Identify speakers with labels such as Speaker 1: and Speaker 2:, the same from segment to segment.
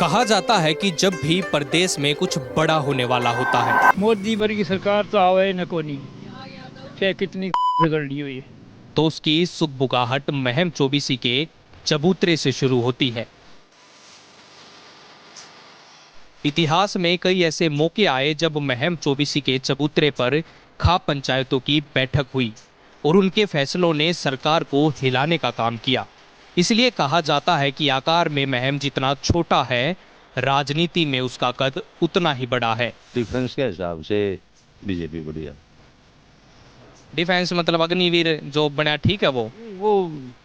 Speaker 1: कहा जाता है कि जब भी प्रदेश में कुछ बड़ा होने वाला होता है
Speaker 2: मोदी वर्गी सरकार तो आवे न कोनी, चाहे कितनी बिगड़नी हुई है।
Speaker 1: तो उसकी सुगबुगाहट महम चौबीसी के चबूतरे से शुरू होती है। इतिहास में कई ऐसे मौके आए जब महम चौबीसी के चबूतरे पर खाप पंचायतों की बैठक हुई और उनके फैसलों ने सरकार को हिलाने का काम किया। इसलिए कहा जाता है कि आकार में महम जितना छोटा है, राजनीति में उसका कद उतना ही बड़ा है।
Speaker 3: डिफरेंस के हिसाब से बीजेपी बढ़िया।
Speaker 1: डिफेंस मतलब अग्निवीर जो बना, ठीक है वो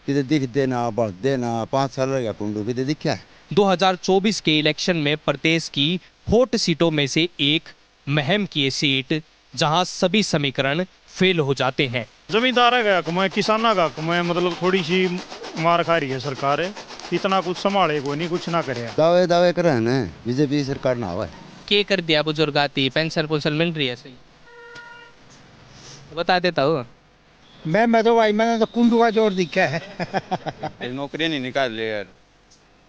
Speaker 4: किधर दिख देना बढ़ देना 5 साल रह गया कुंडू किधर दिखा है।
Speaker 1: 2024 के इलेक्शन में प्रदेश की हॉट सीटों में से एक महम की सीट, जहां सभी समीकरण फेल हो जाते हैं।
Speaker 2: जमींदार का हक में, किसाना का हक में, मतलब थोड़ी सी मार खा रही है सरकार, इतना कुछ संभाले कोई नहीं, कुछ ना करे।
Speaker 4: दावे कर रहे हैं ना, बीजेपी सरकार ना हुआ है।
Speaker 1: के कर दिया बुजुर्ग आती पेंशन पुंशन मिल रही है, सही बता देता हूँ
Speaker 5: मैं तो भाई मैंने तो कुंडू का जोर दिखा है।
Speaker 6: नौकरियां नहीं निकाल रहे यार,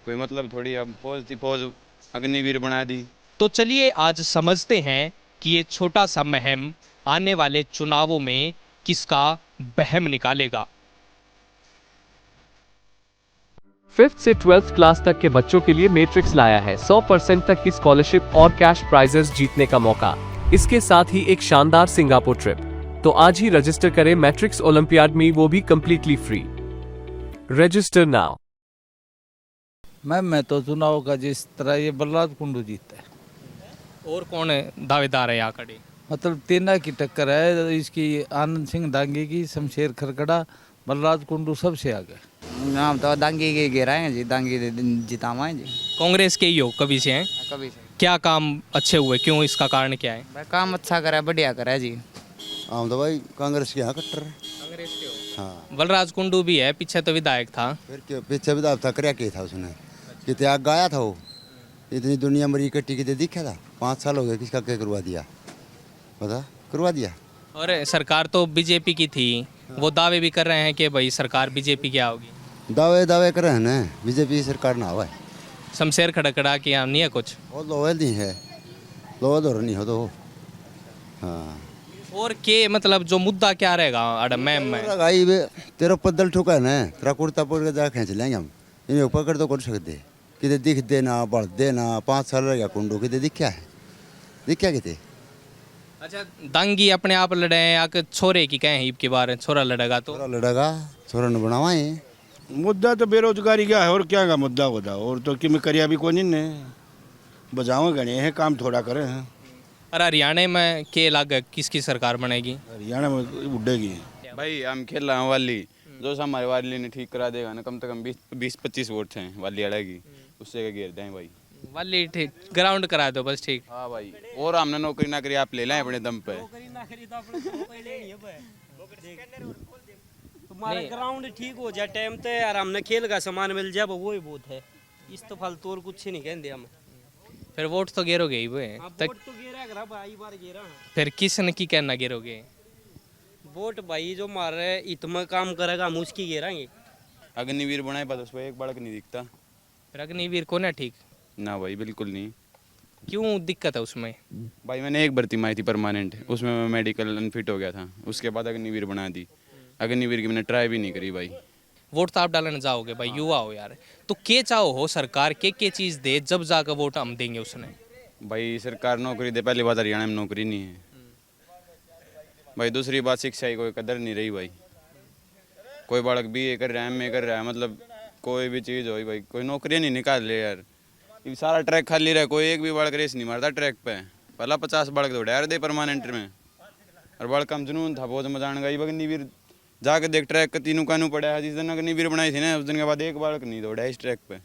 Speaker 6: कोई मतलब थोड़ी। अब फौज अग्निवीर बना दी।
Speaker 1: तो चलिए आज समझते हैं कि ये छोटा सा महम आने वाले चुनावों में किसका बहम निकालेगा।
Speaker 7: 5th से 12th क्लास तक के बच्चों के लिए मैट्रिक्स लाया है 100% तक की स्कॉलरशिप और कैश प्राइजेस जीतने का मौका। इसके साथ ही एक शानदार सिंगापुर ट्रिप। तो आज ही रजिस्टर करें मैट्रिक्स ओलंपियाड में, वो भी कंप्लीटली फ्री। Register now.
Speaker 8: मैं तो चुनाव का जिस तरह ये बलराज कुंडू जीतता है।
Speaker 1: और कौन दावेदार है यहाँ खड़े?
Speaker 8: मतलब तीना की टक्कर है इसकी, आनंद सिंह दांगी की, शमशेर खरकड़ा, बलराज कुंडू सबसे आगे।
Speaker 9: हम तो दांगी के गिराएंगे जी, दांगी जितावाएं जी।
Speaker 1: कांग्रेस के ही हो कभी से हैं?
Speaker 9: कभी से।
Speaker 1: क्या काम अच्छे हुए, क्यों, इसका कारण क्या है?
Speaker 9: भाई काम अच्छा करा, बढ़िया करा जी।
Speaker 4: हम तो भाई कांग्रेस के यहाँ कट्टर है।
Speaker 1: कांग्रेस के हो?
Speaker 4: हाँ।
Speaker 1: बलराज कुंडू भी है, पीछे तो विधायक था।
Speaker 4: फिर क्यों पीछे विधायक था, क्या किया था उसने, कितने आग गाया था वो, इतनी दुनिया मरी इकट्ठी कितने दिखा था। 5 साल हो गए, किसका क्या करवा दिया, बता करवा दिया।
Speaker 1: और सरकार तो बीजेपी की थी, वो दावे भी कर रहे हैं कि भाई सरकार बीजेपी की आओगी।
Speaker 4: दावे कर रहे हैं ना, बीजेपी सरकार ना हुआ है।
Speaker 1: शमशेर खड़कड़ा की यहाँ नहीं है कुछ?
Speaker 4: वो लोहल नहीं है, लोहल नहीं हो तो। हाँ।
Speaker 1: और के मतलब जो मुद्दा क्या रहेगा अडम मैम में?
Speaker 4: तेरा पद्दल ठुका है ना, तेरा कुर्ता पकड़ के जा खींच लेंगे हम, इन्हें पकड़ तो कर सकते। कितने दिख देना बढ़ देना 5 साल रह गया कुंडू, कितने दिखा है, दिखा कितने।
Speaker 1: अच्छा, दांगी अपने आप लड़े या कि छोरे की कहें ईब के बारे? छोरा लड़ेगा तो
Speaker 4: छोरा ने बनावाए।
Speaker 10: मुद्दा तो बेरोजगारी का है, और क्या का मुद्दा होता, और तो कि मैं करिया भी कोनी ने बजाओ गणे हैं, काम थोड़ा करे हैं।
Speaker 1: अरे हरियाणा में के लाग किसकी सरकार बनेगी?
Speaker 10: हरियाणा में उड़ेगी
Speaker 6: भाई हम खेल रहे हैं वाली, जो सा हमारे वाली ने ठीक करा देगा ना, कम से कम 20-25 वोट हैं वाली अड़ेगी, उससे क्या घेर दें भाई।
Speaker 1: वाली ठीक ग्राउंड करा दो बस, ठीक।
Speaker 6: हाँ भाई, और हमने नौकरी ना करी, आप ले लें अपने दम पे।
Speaker 11: तुम्हारा ग्राउंड ठीक हो जाए टाइम पे, और हमने खेल का सामान मिल जाए, वो ही बहुत है। इस तो फालतू और कुछ नहीं कहते हम।
Speaker 1: फिर वोट तो गिरोगे ही वे तक।
Speaker 11: वोट तो गिरा भाई, बार गिरा।
Speaker 1: फिर किसने की कहना गिरोगे?
Speaker 11: वोट भाई जो मारे इतना काम करेगा हम उसकी गिराएंगे।
Speaker 6: अग्निवीर बनाए बस, उस पर एक बालक नहीं दिखता।
Speaker 1: फिर अग्निवीर कौन है ठीक?
Speaker 6: ना भाई बिल्कुल नहीं।
Speaker 1: क्यों दिक्कत है उसमें?
Speaker 6: भाई मैंने एक भर्ती मारी थी परमानेंट, उसमें मैं मेडिकल अनफिट हो गया था, उसके बाद अग्निवीर बना दी। अग्निवीर की मैंने ट्राई भी नहीं करी भाई।
Speaker 1: वोट तो आप डालने जाओगे भाई, युवा हो यार, तो के चाहो हो सरकार के चीज़ दे जब जाकर वोट हम देंगे उसने?
Speaker 6: भाई सरकार नौकरी दे, पहली बात हरियाणा में नौकरी नहीं है भाई। दूसरी बात शिक्षा की कोई कदर नहीं रही भाई। कोई बालक BA कर रहा है, MA कर रहा है, मतलब कोई भी चीज़ हो भाई, कोई नौकरी नहीं निकाल रहे यार। ये सारा ट्रैक खाली रहा, कोई एक भी बालक रेस नहीं मारता ट्रैक पे। पहला 50 बालक तो डायर दे परमानेंट में, और बालक कम जुनून था बहुत मजान गई। अग्निवीर जाके देख ट्रैक का तीनों कानू पड़ा है, जिस दिन अग्निवीर बनाई थी ना, उस दिन के बाद एक बालक नहीं दौड़ा इस ट्रैक पे।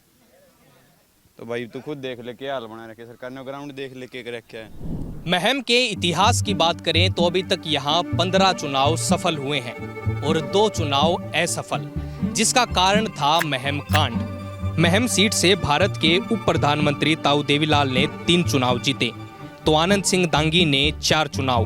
Speaker 6: तो भाई तू खुद देख ले क्या हाल बना रखे सरकार ने, ग्राउंड देख ले क्या रखा है।
Speaker 1: महम के इतिहास की बात करें तो अभी तक यहाँ 15 चुनाव सफल हुए हैं और 2 चुनाव असफल, जिसका कारण था महम कांड। महम सीट से भारत के उप प्रधानमंत्री ताऊ देवीलाल ने 3 चुनाव जीते, तो आनंद सिंह दांगी ने 4 चुनाव,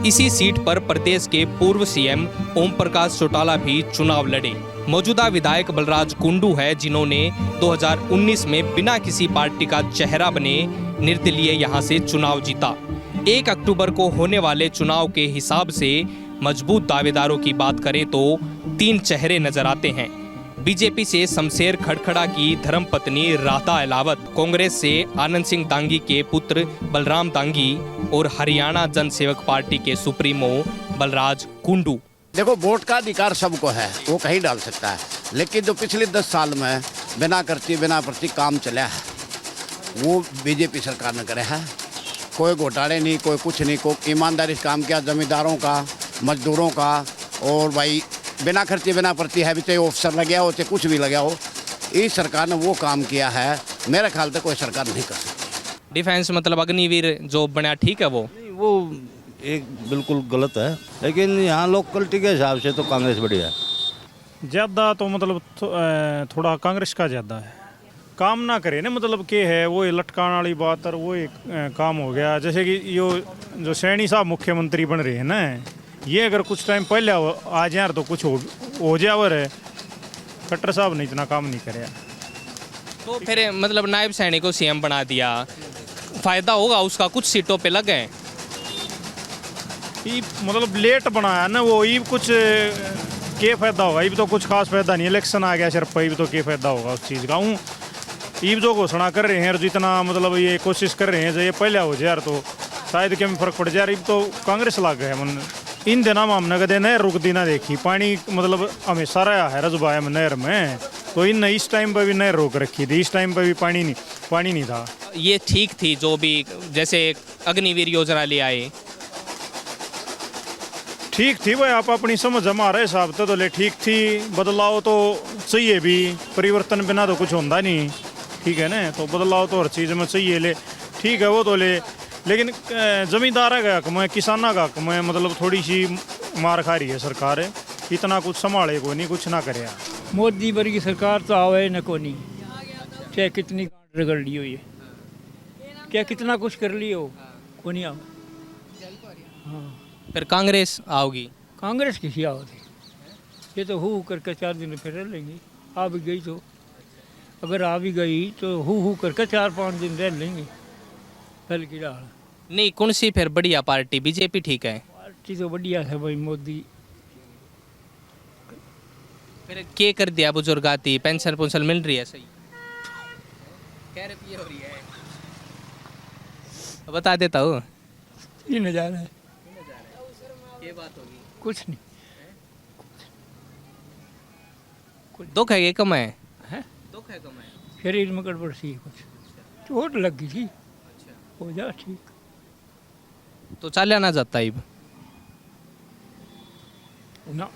Speaker 1: इसी सीट पर प्रदेश के पूर्व सीएम ओम प्रकाश चौटाला भी चुनाव लड़े। मौजूदा विधायक बलराज कुंडू है जिन्होंने 2019 में बिना किसी पार्टी का चेहरा बने निर्दलीय यहां से चुनाव जीता। 1 अक्टूबर को होने वाले चुनाव के हिसाब से मजबूत दावेदारों की बात करें तो 3 चेहरे नजर आते हैं। बीजेपी से शमशेर खड़खड़ा की धर्मपत्नी राधा अहलावत, कांग्रेस से आनंद सिंह दांगी के पुत्र बलराम दांगी और हरियाणा जनसेवक पार्टी के सुप्रीमो बलराज कुंडू।
Speaker 12: देखो, वोट का अधिकार सबको है, वो कहीं डाल सकता है, लेकिन जो पिछले 10 साल में बिना प्रति काम चला है वो बीजेपी सरकार ने करे है। कोई घोटाले नहीं, कोई कुछ नहीं, कोई ईमानदारी से काम किया, जमींदारों का, मजदूरों का, और भाई बिना खर्चे बिना प्रति है भी, चाहे ऑफिसर लगे हो चाहे कुछ भी लगे हो, इस सरकार ने वो काम किया है। मेरे ख्याल से कोई सरकार नहीं कर सकती।
Speaker 1: डिफेंस मतलब अग्निवीर जो बना, ठीक है,
Speaker 3: वो एक बिल्कुल गलत है, लेकिन यहाँ लोकलिटी के हिसाब से तो कांग्रेस बढ़िया है।
Speaker 2: ज़्यादा तो मतलब थोड़ा कांग्रेस का ज़्यादा है। काम ना करे ना, मतलब के है वो लटकाने वाली बात, और वो एक काम हो गया। जैसे कि जो सैनी साहब मुख्यमंत्री बन रहे हैं ना, ये अगर कुछ टाइम पहले आ जाए तो कुछ हो जावर है। खट्टर साहब ने इतना काम नहीं करे,
Speaker 1: तो फिर मतलब नायब सैनी को सीएम बना दिया, फायदा होगा उसका? कुछ सीटों पे लग गए,
Speaker 2: मतलब लेट बनाया ना वो, ये कुछ के फायदा होगा? ये तो कुछ खास फायदा नहीं। इलेक्शन आ गया सिर्फ, ये तो के फायदा होगा उस चीज़ का? ये जो घोषणा कर रहे हैं और जितना मतलब ये कोशिश कर रहे हैं, जो ये पहले हो जाए तो शायद क्या फर्क पड़ जाए। तो कांग्रेस लाग गया मन इन दिनों में। हमने कदे नहर रुकती ना देखी, पानी मतलब हमेशा रहा है रजबा है नहर में, तो इन इस टाइम पर भी नहर रोक रखी थी, इस टाइम पर भी पानी नहीं था।
Speaker 1: ये ठीक थी जो भी, जैसे अग्निवीर योजना ले आए,
Speaker 2: ठीक थी भाई, आप अपनी समझ हमारे हिसाब से तो ले ठीक थी। बदलाव तो चाहिए भी, परिवर्तन बिना तो कुछ होता नहीं, ठीक है ना? तो बदलाव तो हर चीज़ में चाहिए, ले ठीक है वो तो ले, लेकिन जमींदार का हक में, किसाना का हक में मतलब थोड़ी सी मार खा रही है सरकार। इतना कुछ संभाले को नहीं, कुछ ना करे।
Speaker 5: मोदी वर्गी सरकार तो आवे न को नहीं, चाहे कितनी रगड़ ली हो, ये क्या कितना कुछ कर लियो को नहीं आओ। हाँ,
Speaker 1: फिर कांग्रेस आओगी?
Speaker 5: कांग्रेस किसी आओगी, ये तो हु करके 4 दिन फिर रह लेंगे। आ भी गई तो, अगर आ भी गई तो हु करके 4-5 दिन रह लेंगे। कल की डाल
Speaker 1: नहीं, कौन सी फिर बढ़िया पार्टी? बीजेपी ठीक है,
Speaker 5: पार्टी तो बढ़िया है भाई। मोदी
Speaker 1: फिर क्या कर दिया? बुजुर्ग आती पेंशन मिल रही है? सही कह रही हो रही है, बता देता हूँ।
Speaker 5: 3000 है,
Speaker 1: ये बात होगी,
Speaker 5: कुछ नहीं।
Speaker 1: दुख है ये कम है?
Speaker 5: दुख है कम है, शरीर में गड़बड़ सी है, कुछ चोट लग गई थी, हो जा ठीक।
Speaker 1: तो चालिया ना जाता इब
Speaker 5: ना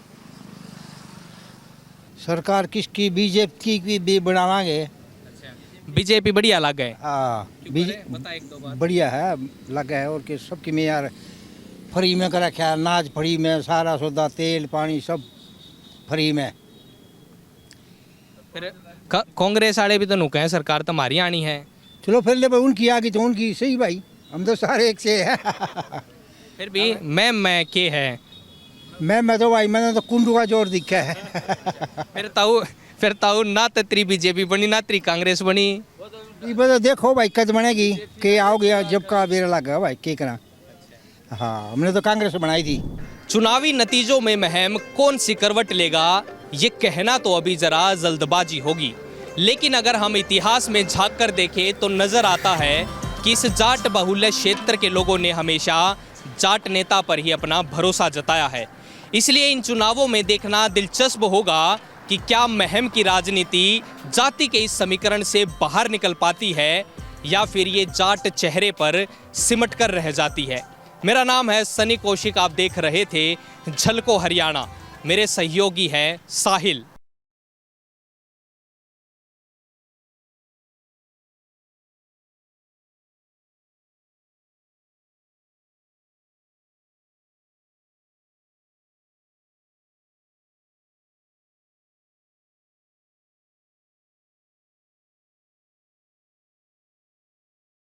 Speaker 9: सरकार किसकी? बीजेपी की भी बनावांगे।
Speaker 1: बीजेपी बढ़िया लग गए?
Speaker 9: हाँ,
Speaker 1: बता एक दो बात।
Speaker 9: बढ़िया है, लगा है। और कि सबकी में यार फ्री में कर रखा है, अनाज फ्री में, सारा सौदा, तेल पानी सब फ्री में।
Speaker 1: फिर कांग्रेस वाले भी तो नुके हैं, सरकार तुम्हारी आनी है।
Speaker 9: चलो फिर ले भाई, उनकी आगे तो उनकी सही भाई, हम तो सारे एक से है।
Speaker 1: फिर भी मैं के है?
Speaker 9: मैं तो भाई, मैंने तो कुंडू का जोर दिखा है।
Speaker 1: फिर ताऊ ना तत्री बीजेपी बनी ना तरी कांग्रेस बनी।
Speaker 9: ये तो देखो भाई कद बनेगी, के आओगे जब का बेरा लगा भाई, के करा। हाँ, हमने तो कांग्रेस बनाई थी।
Speaker 1: चुनावी नतीजों में महम कौन सी करवट लेगा, ये कहना तो अभी जरा जल्दबाजी होगी। लेकिन अगर हम इतिहास में झांक कर देखें तो नजर आता है कि इस जाट बहुल्य क्षेत्र के लोगों ने हमेशा जाट नेता पर ही अपना भरोसा जताया है। इसलिए इन चुनावों में देखना दिलचस्प होगा कि क्या महम की राजनीति जाति के इस समीकरण से बाहर निकल पाती है या फिर ये जाट चेहरे पर सिमट कर रह जाती है। मेरा नाम है सनी कौशिक, आप देख रहे थे झलको हरियाणा। मेरे सहयोगी हैं साहिल।